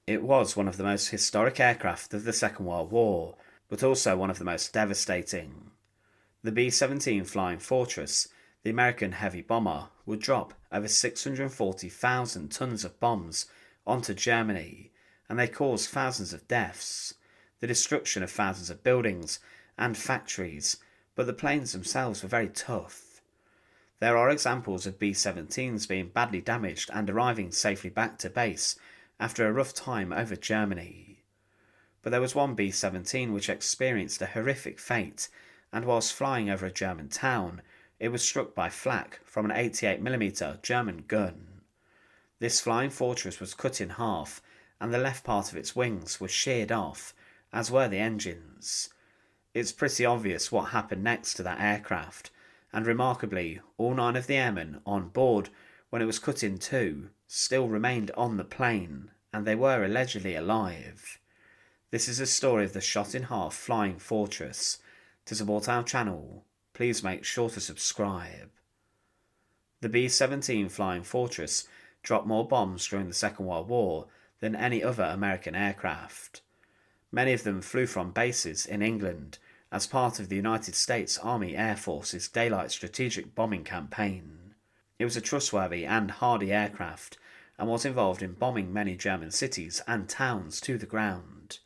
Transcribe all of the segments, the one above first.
It was one of the most historic aircraft of the Second World War, but also one of the most devastating. The B-17 Flying Fortress, the American heavy bomber, would drop over 640,000 tons of bombs onto Germany, and they caused thousands of deaths, the destruction of thousands of buildings and factories, but the planes themselves were very tough. There are examples of B-17s being badly damaged and arriving safely back to base after a rough time over Germany. But there was one B-17 which experienced a horrific fate, and whilst flying over a German town, it was struck by flak from an 88mm German gun. This Flying Fortress was cut in half, and the left part of its wings was sheared off, as were the engines. It's pretty obvious what happened next to that aircraft, and remarkably, all 9 of the airmen on board when it was cut in two still remained on the plane, and they were allegedly alive. This is a story of the shot-in-half Flying Fortress. To support our channel, please make sure to subscribe. The B-17 Flying Fortress dropped more bombs during the Second World War than any other American aircraft. Many of them flew from bases in England as part of the United States Army Air Force's Daylight Strategic Bombing Campaign. It was a trustworthy and hardy aircraft and was involved in bombing many German cities and towns to the ground.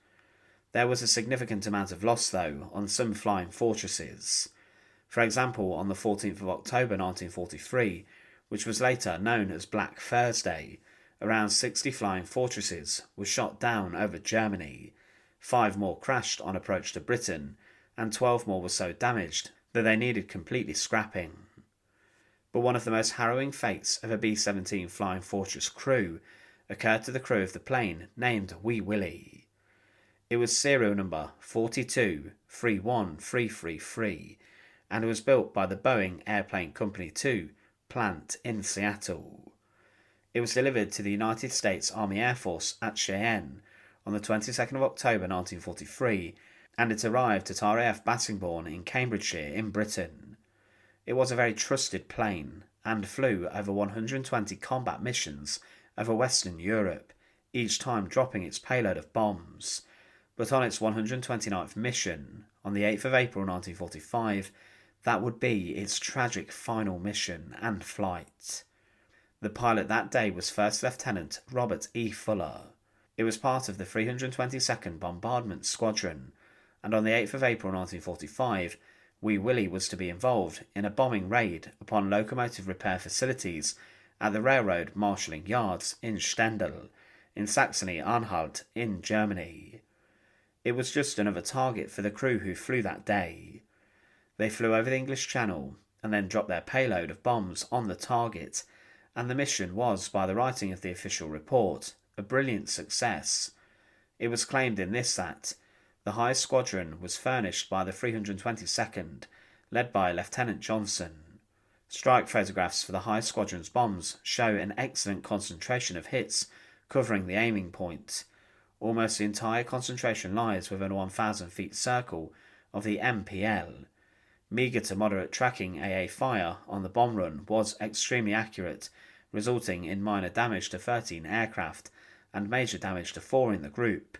There was a significant amount of loss, though, on some Flying Fortresses. For example, on the 14th of October 1943, which was later known as Black Thursday, around 60 Flying Fortresses were shot down over Germany. 5 more crashed on approach to Britain, and 12 more were so damaged that they needed completely scrapping. But one of the most harrowing fates of a B-17 Flying Fortress crew occurred to the crew of the plane named Wee Willie. It was serial number 4231333, and it was built by the Boeing Airplane Company 2 plant in Seattle. It was delivered to the United States Army Air Force at Cheyenne on the 22nd of October 1943, and it arrived at RAF Bassingbourn in Cambridgeshire in Britain. It was a very trusted plane and flew over 120 combat missions over Western Europe, each time dropping its payload of bombs. But on its 129th mission, on the 8th of April 1945, that would be its tragic final mission and flight. The pilot that day was First Lieutenant Robert E. Fuller. It was part of the 322nd Bombardment Squadron, and on the 8th of April 1945, Wee Willie was to be involved in a bombing raid upon locomotive repair facilities at the railroad marshalling yards in Stendal, in Saxony-Anhalt in Germany. It was just another target for the crew who flew that day. They flew over the English Channel and then dropped their payload of bombs on the target, and the mission was, by the writing of the official report, a brilliant success. It was claimed in this that the High Squadron was furnished by the 322nd, led by Lieutenant Johnson. Strike photographs for the High Squadron's bombs show an excellent concentration of hits covering the aiming point. Almost the entire concentration lies within a 1,000 feet circle of the MPL. Meagre to moderate tracking AA fire on the bomb run was extremely accurate, resulting in minor damage to 13 aircraft and major damage to 4 in the group.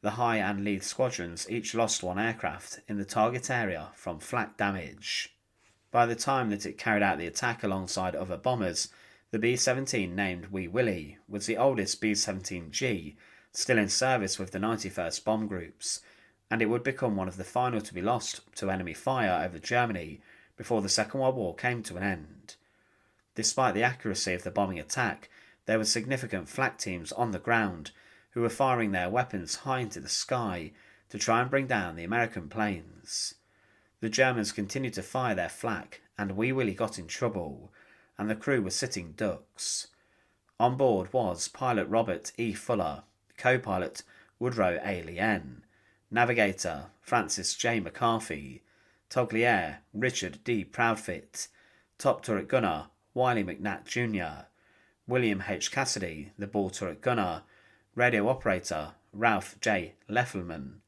The High and Lead squadrons each lost 1 aircraft in the target area from flak damage. By the time that it carried out the attack alongside other bombers, the B-17 named Wee Willie was the oldest B-17G still in service with the 91st Bomb Groups, and it would become one of the final to be lost to enemy fire over Germany before the Second World War came to an end. Despite the accuracy of the bombing attack, there were significant flak teams on the ground who were firing their weapons high into the sky to try and bring down the American planes. The Germans continued to fire their flak, and Wee Willie got in trouble, and the crew were sitting ducks. On board was pilot Robert E. Fuller, co-pilot Woodrow A. Lien, navigator Francis J. McCarthy, toglier Richard D. Proudfit, top turret gunner Wiley McNatt Jr., William H. Cassidy, the ball turret gunner, radio operator Ralph J. Leffelman,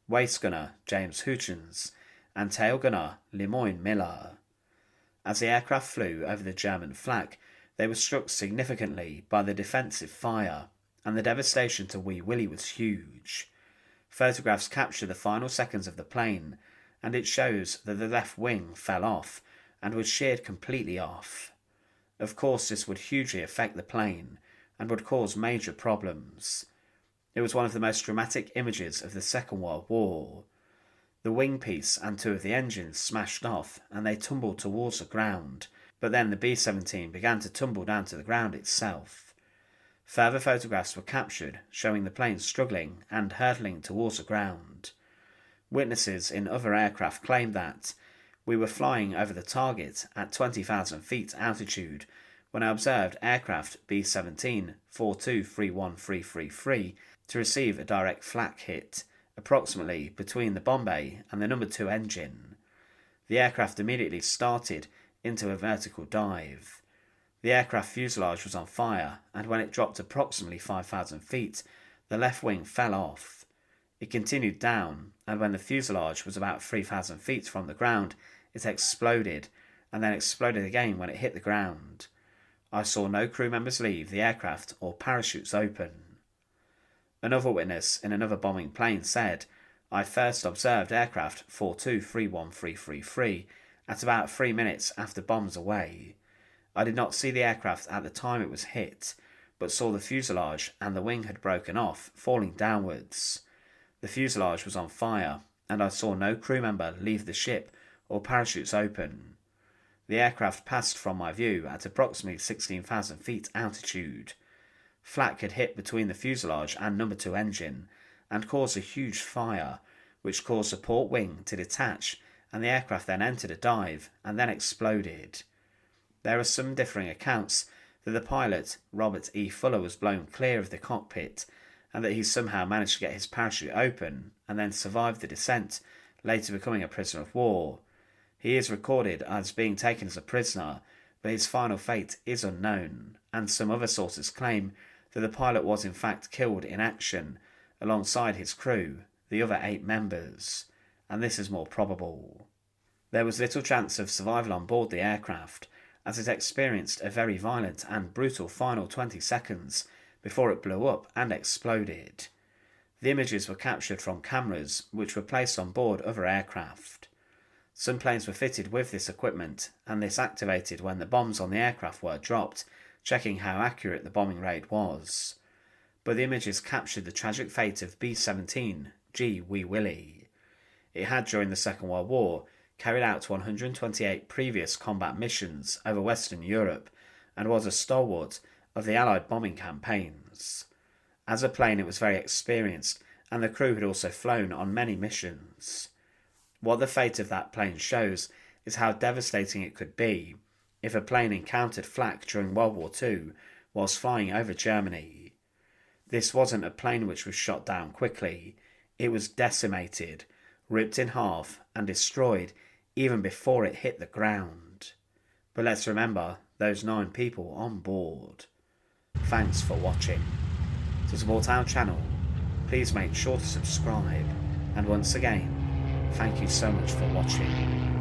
waist gunner James Hutchins, and tail gunner Lemoyne Miller. As the aircraft flew over the German flak, they were struck significantly by the defensive fire, and the devastation to Wee Willie was huge. Photographs capture the final seconds of the plane, and it shows that the left wing fell off and was sheared completely off. Of course, this would hugely affect the plane and would cause major problems. It was one of the most dramatic images of the Second World War. The wing piece and two of the engines smashed off and they tumbled towards the ground, but then the B-17 began to tumble down to the ground itself. Further photographs were captured showing the plane struggling and hurtling towards the ground. Witnesses in other aircraft claimed that we were flying over the target at 20,000 feet altitude when I observed aircraft B-17 4231333 to receive a direct flak hit, approximately between the bomb bay and the number 2 engine. The aircraft immediately started into a vertical dive. The aircraft fuselage was on fire, and when it dropped approximately 5,000 feet, the left wing fell off. It continued down, and when the fuselage was about 3,000 feet from the ground, it exploded, and then exploded again when it hit the ground. I saw no crew members leave the aircraft or parachutes open. Another witness in another bombing plane said, I first observed aircraft 4231333 at about 3 minutes after bombs away. I did not see the aircraft at the time it was hit, but saw the fuselage and the wing had broken off, falling downwards. The fuselage was on fire, and I saw no crew member leave the ship or parachutes open. The aircraft passed from my view at approximately 16,000 feet altitude. Flak had hit between the fuselage and number 2 engine and caused a huge fire, which caused the port wing to detach, and the aircraft then entered a dive and then exploded. There are some differing accounts that the pilot, Robert E. Fuller, was blown clear of the cockpit and that he somehow managed to get his parachute open and then survived the descent, later becoming a prisoner of war. He is recorded as being taken as a prisoner, but his final fate is unknown, and some other sources claim that the pilot was in fact killed in action alongside his crew, the other 8 members, and this is more probable. There was little chance of survival on board the aircraft, as it experienced a very violent and brutal final 20 seconds before it blew up and exploded. The images were captured from cameras which were placed on board other aircraft. Some planes were fitted with this equipment, and this activated when the bombs on the aircraft were dropped, checking how accurate the bombing rate was. But the images captured the tragic fate of B-17 G. Wee Willie. It had, during the Second World War, carried out 128 previous combat missions over Western Europe and was a stalwart of the Allied bombing campaigns. As a plane, it was very experienced, and the crew had also flown on many missions. What the fate of that plane shows is how devastating it could be if a plane encountered flak during World War II whilst flying over Germany. This wasn't a plane which was shot down quickly. It was decimated, ripped in half and destroyed even before it hit the ground. But let's remember those 9 people on board. Thanks for watching. To support our channel, please make sure to subscribe, and once again, thank you so much for watching.